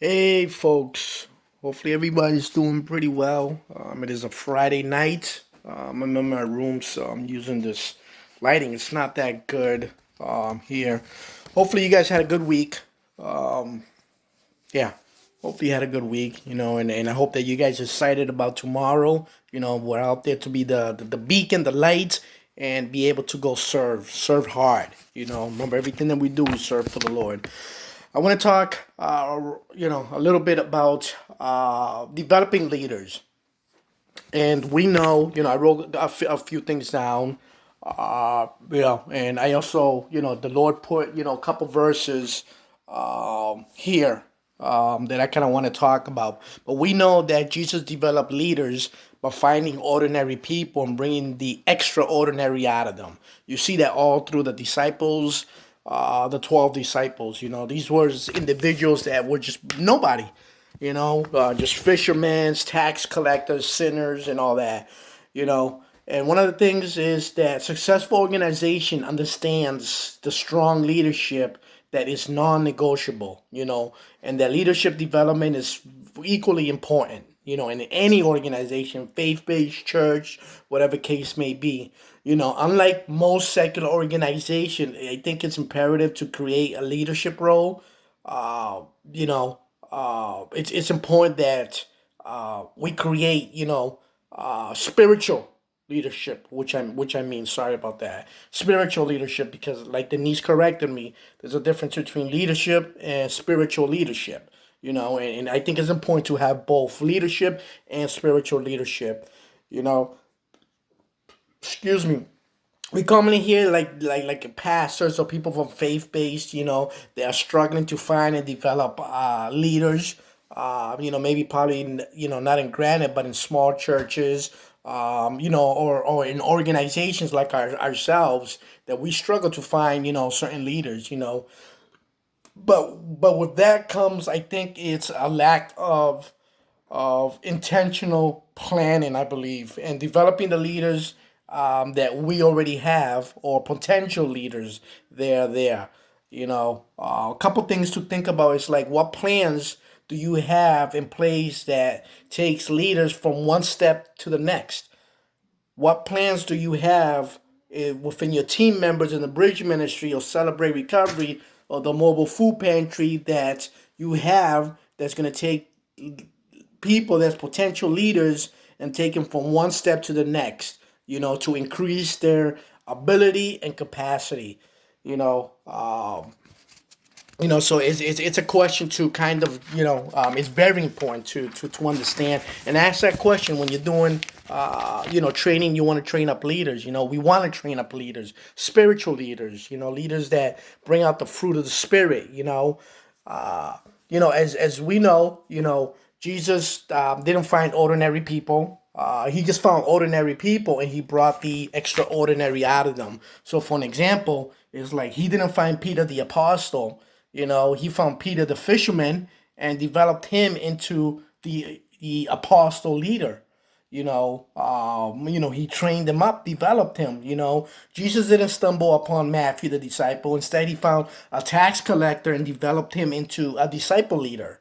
Hey, folks. Hopefully, everybody's doing pretty well. It is a Friday night. I'm in my room, so I'm using this lighting. It's not that good here. Hopefully, you guys had a good week. Um, yeah, hopefully, you had a good week, and I hope that you guys are excited about tomorrow. We're out there to be the beacon, the light, and be able to go serve hard. Remember everything that we do, we serve for the Lord. I want to talk, a little bit about developing leaders. And we know, I wrote a few things down, and I also, the Lord put, a couple verses here that I kind of want to talk about. But we know that Jesus developed leaders by finding ordinary people and bringing the extraordinary out of them. You see that all through the disciples, the 12 disciples. These were individuals that were just nobody. Just fishermen, tax collectors, sinners, and all that. And one of the things is that successful organization understands the strong leadership that is non-negotiable. And that leadership development is equally important. In any organization, faith-based church, whatever case may be. Unlike most secular organization, I think it's imperative to create a leadership role. Uh, you know, it's important that we create, spiritual leadership, which I mean, sorry about that, spiritual leadership, because like Denise corrected me, there's a difference between leadership and spiritual leadership. And I think it's important to have both leadership and spiritual leadership. You know, excuse me, we commonly hear like pastors or people from faith based, they are struggling to find and develop leaders. Maybe probably not in granite, but in small churches, or in organizations like ourselves, that we struggle to find certain leaders. But with that comes, I think it's a lack of intentional planning, I believe, and developing the leaders that we already have, or potential leaders there. A couple things to think about is like, what plans do you have in place that takes leaders from one step to the next? What plans do you have within your team members in the bridge ministry or Celebrate Recovery or the mobile food pantry that you have that's going to take people that's potential leaders and take them from one step to the next, to increase their ability and capacity, you know. So it's a question to kind of, it's very important to understand and ask that question when you're doing, training. You want to train up leaders. We want to train up leaders, spiritual leaders, leaders that bring out the fruit of the spirit. As we know, Jesus didn't find ordinary people. He just found ordinary people and he brought the extraordinary out of them. So, for an example, it's like he didn't find Peter the apostle. He found Peter the fisherman and developed him into the apostle leader. He trained him up, developed him. Jesus didn't stumble upon Matthew the disciple. Instead, he found a tax collector and developed him into a disciple leader.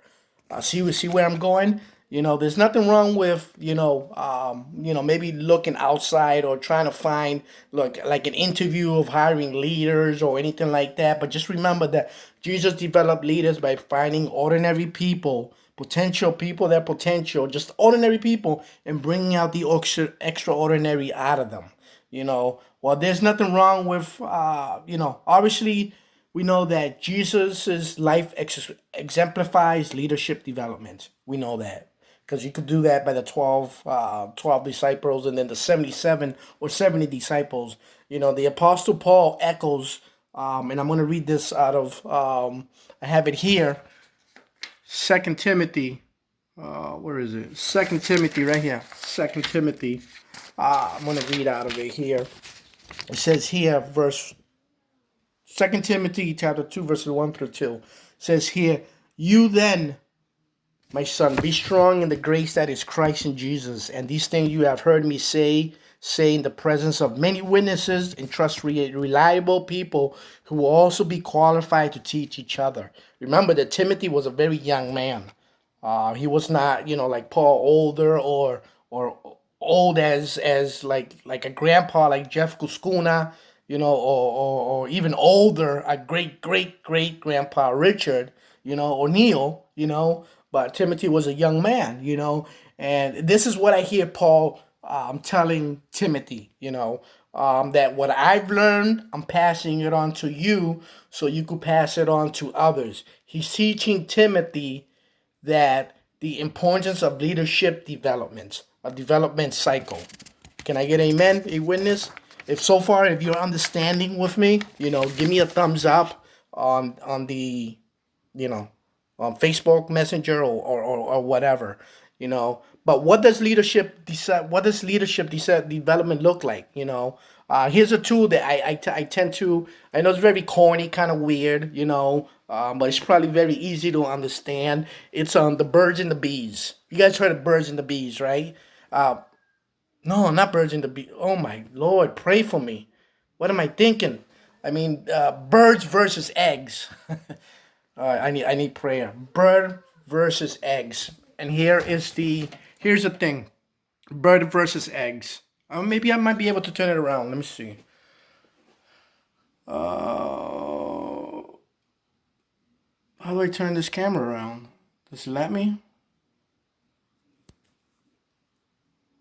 See where I'm going. There's nothing wrong with maybe looking outside or trying to find like an interview of hiring leaders or anything like that. But just remember that Jesus developed leaders by finding ordinary people, potential people, that potential, just ordinary people, and bringing out the extraordinary out of them. Well, there's nothing wrong with obviously we know that Jesus' life exemplifies leadership development. We know that because you could do that by the 12 disciples and then the 77 or 70 disciples. The Apostle Paul echoes, and I'm going to read this out of, I have it here, Second Timothy. Where is it? Second Timothy, right here. Second Timothy. I'm going to read out of it here. It says here, verse Second Timothy chapter 2, verses 1 through 2 says here, "You then, my son, be strong in the grace that is Christ in Jesus, and these things you have heard me say, say in the presence of many witnesses, and trust reliable people who will also be qualified to teach each other. Remember that Timothy was a very young man. He was not, like Paul, older or old as like a grandpa like Jeff Kuskuna, or even older, a great grandpa Richard, or Neil, But Timothy was a young man, and this is what I hear Paul telling Timothy, that what I've learned, I'm passing it on to you so you could pass it on to others. He's teaching Timothy that the importance of leadership development, a development cycle. Can I get amen, a witness? If so far, if you're understanding with me, give me a thumbs up on the, on Facebook Messenger or whatever, But what does leadership decide? What does leadership decide, development look like? Here's a tool that I tend to. I know it's very corny, kind of weird, but it's probably very easy to understand. It's on the birds and the bees. You guys heard of birds and the bees, right? No, not birds and the bees. Oh my Lord, pray for me. What am I thinking? I mean, birds versus eggs. I need prayer. Bird versus eggs. And here's the thing. Bird versus eggs. Maybe I might be able to turn it around. Let me see. How do I turn this camera around? Does it let me?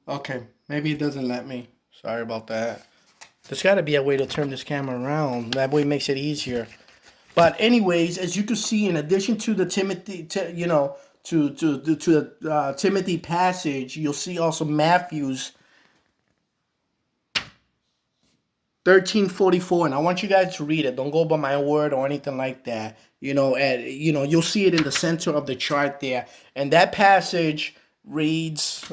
Okay, maybe it doesn't let me. Sorry about that. There's got to be a way to turn this camera around. That way makes it easier. But anyways, as you can see, in addition to the Timothy, to the Timothy passage, you'll see also Matthew's 13:44, and I want you guys to read it. Don't go by my word or anything like that. You'll see it in the center of the chart there, and that passage reads,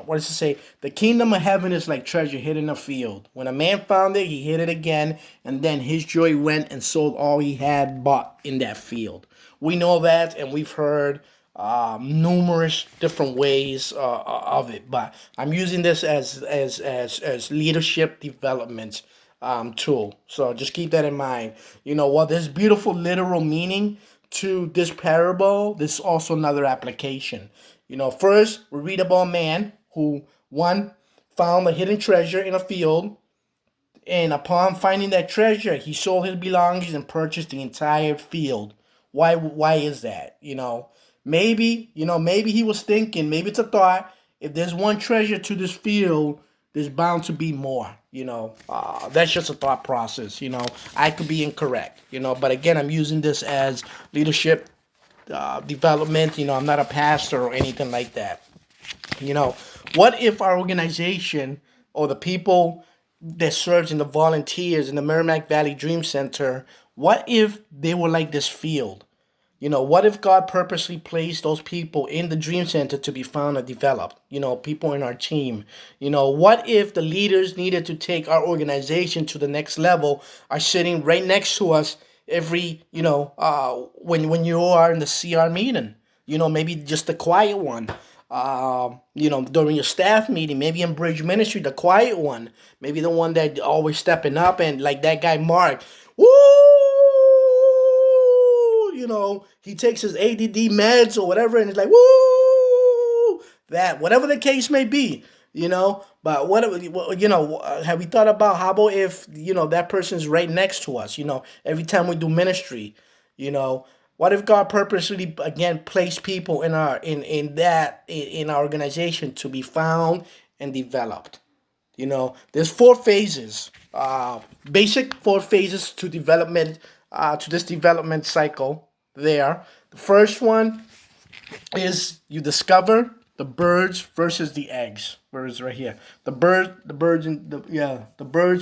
what does it say? The kingdom of heaven is like treasure hid in a field. When a man found it, he hid it again, and then his joy went and sold all he had bought in that field. We know that, and we've heard numerous different ways of it, but I'm using this as leadership development tool. So just keep that in mind. While there's beautiful literal meaning to this parable, there's also another application. First, we read about a man who, one, found a hidden treasure in a field, and upon finding that treasure, he sold his belongings and purchased the entire field. Why is that? Maybe he was thinking, maybe it's a thought, if there's one treasure to this field, there's bound to be more. That's just a thought process. I could be incorrect. But again, I'm using this as leadership development. I'm not a pastor or anything like that. What if our organization or the people that serves in the volunteers in the Merrimack Valley Dream Center, what if they were like this field? What if God purposely placed those people in the Dream Center to be found and developed? People in our team. What if the leaders needed to take our organization to the next level are sitting right next to us every, when you are in the CR meeting? Maybe just the quiet one. During your staff meeting, maybe in Bridge Ministry, the quiet one. Maybe the one that always stepping up, and like that guy Mark. Woo! He takes his ADD meds or whatever, and it's like, woo! That, whatever the case may be, But have we thought about how about if, that person's right next to us, every time we do ministry, What if God purposely again placed people in our organization to be found and developed? There's 4 phases, basic 4 phases to development, to this development cycle. There, the first one is you discover the birds versus the eggs. Birds right here. The birds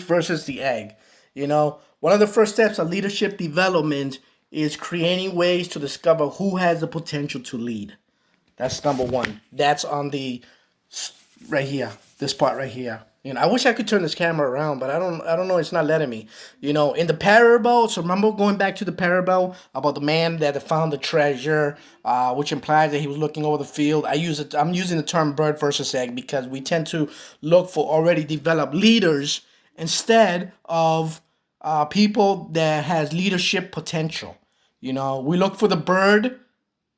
versus the egg. One of the first steps of leadership development is creating ways to discover who has the potential to lead. That's number 1. That's on the right here. This part right here. I wish I could turn this camera around, but I don't know. It's not letting me. In the parable. So remember going back to the parable about the man that found the treasure, which implies that he was looking over the field. I'm using the term bird versus egg because we tend to look for already developed leaders instead of people that has leadership potential. We look for the bird,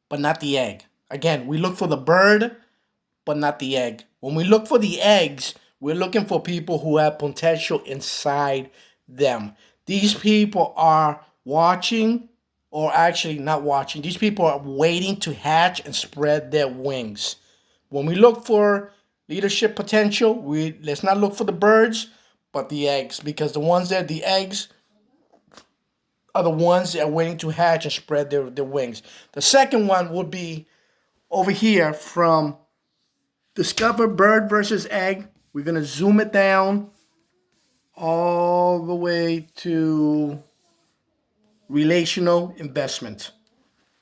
but not the egg. Again, we look for the bird, but not the egg. When we look for the eggs, we're looking for people who have potential inside them. These people are watching, or actually not watching, these people are waiting to hatch and spread their wings. When we look for leadership potential, let's not look for the birds, but the eggs, because the eggs are the ones that are waiting to hatch and spread their wings. The second one would be over here from Discover Bird versus Egg. We're going to zoom it down all the way to relational investment.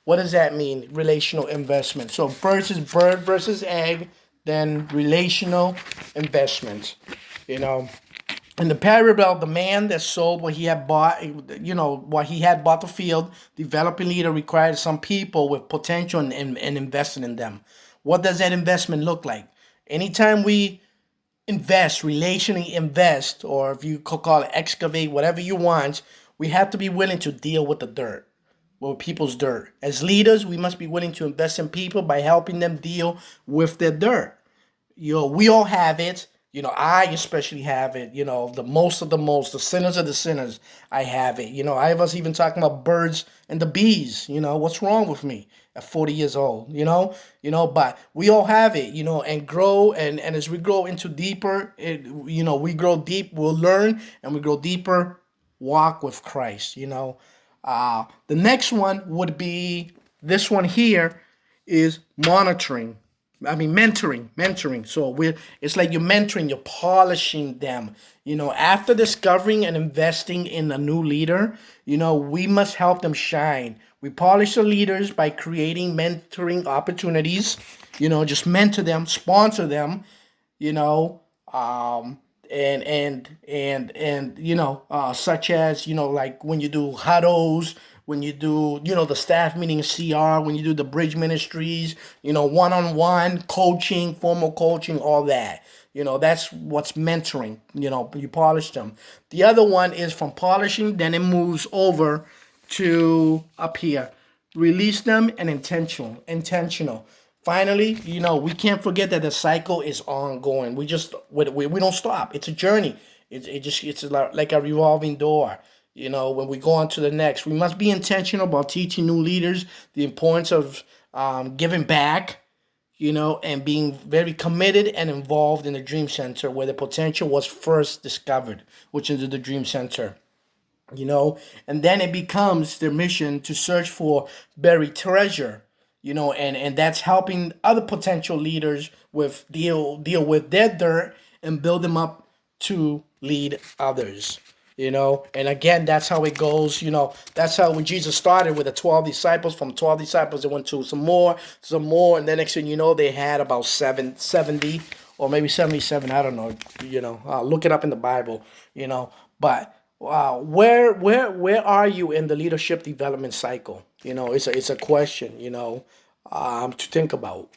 What does that mean, relational investment? So first is bird versus egg, then relational investment. In the parable, the man that sold what he had bought, what he had bought the field, developing leader required some people with potential and investing in them. What does that investment look like? Anytime we invest, relationally invest, or if you could call it excavate, whatever you want, we have to be willing to deal with the dirt, with people's dirt. As leaders, we must be willing to invest in people by helping them deal with their dirt. We all have it. I especially have it. The most of the most, the sinners of the sinners, I have it. I was even talking about birds and the bees. What's wrong with me at 40 years old? But we all have it. And grow, and as we grow into deeper, we grow deep. We'll learn, and we grow deeper. Walk with Christ. The next one would be this one here is monitoring. Mentoring. So it's like you're mentoring, you're polishing them. After discovering and investing in a new leader, we must help them shine. We polish the leaders by creating mentoring opportunities. Just mentor them, sponsor them. You know, and such as like when you do huddles, when you do the staff meeting CR, when you do the bridge ministries, one-on-one coaching, formal coaching, all that. That's what's mentoring. You polish them. The other one is from polishing, then it moves over to up here, release them, and intentional. Finally, we can't forget that the cycle is ongoing. We don't stop. It's a journey. It's like a revolving door. When we go on to the next, we must be intentional about teaching new leaders the importance of giving back, and being very committed and involved in the Dream Center where the potential was first discovered, which is the Dream Center. And then it becomes their mission to search for buried treasure, and that's helping other potential leaders with deal with their dirt and build them up to lead others. And again, that's how it goes. That's how when Jesus started with the 12 disciples. From 12 disciples, they went to some more, and then next thing you know, they had about 70 or maybe 77. I don't know. Look it up in the Bible. But where are you in the leadership development cycle? It's a question. To think about.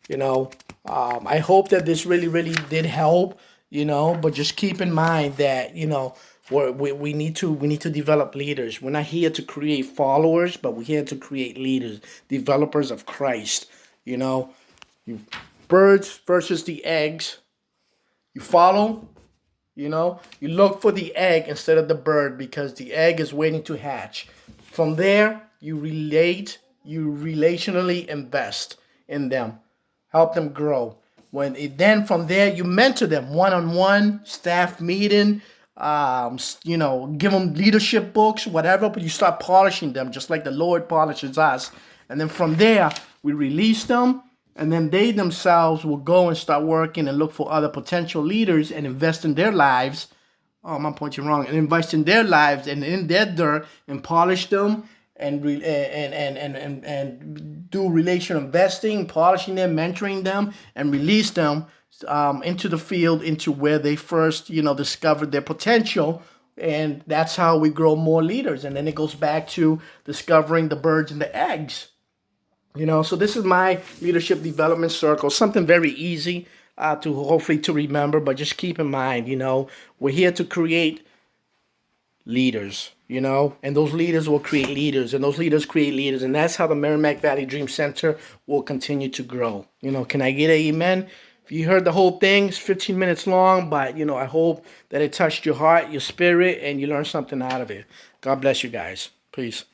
I hope that this really did help. But just keep in mind that we need to develop leaders. We're not here to create followers, but we're here to create leaders, developers of Christ. Birds versus the eggs. You follow. You look for the egg instead of the bird because the egg is waiting to hatch. From there, you relationally invest in them, help them grow. Then from there you mentor them one-on-one, staff meeting, give them leadership books, whatever. But you start polishing them just like the Lord polishes us, and then from there we release them. And then they themselves will go and start working and look for other potential leaders and invest in their lives. Oh, I'm pointing wrong. And invest in their lives and in their dirt and polish them and do relational investing, polishing them, mentoring them, and release them into the field, into where they first, discovered their potential. And that's how we grow more leaders. And then it goes back to discovering the birds and the eggs. So this is my leadership development circle, something very easy to hopefully to remember, but just keep in mind, we're here to create leaders, and those leaders will create leaders, and those leaders create leaders, and that's how the Merrimack Valley Dream Center will continue to grow. Can I get an amen? If you heard the whole thing, it's 15 minutes long, but, I hope that it touched your heart, your spirit, and you learned something out of it. God bless you guys. Peace.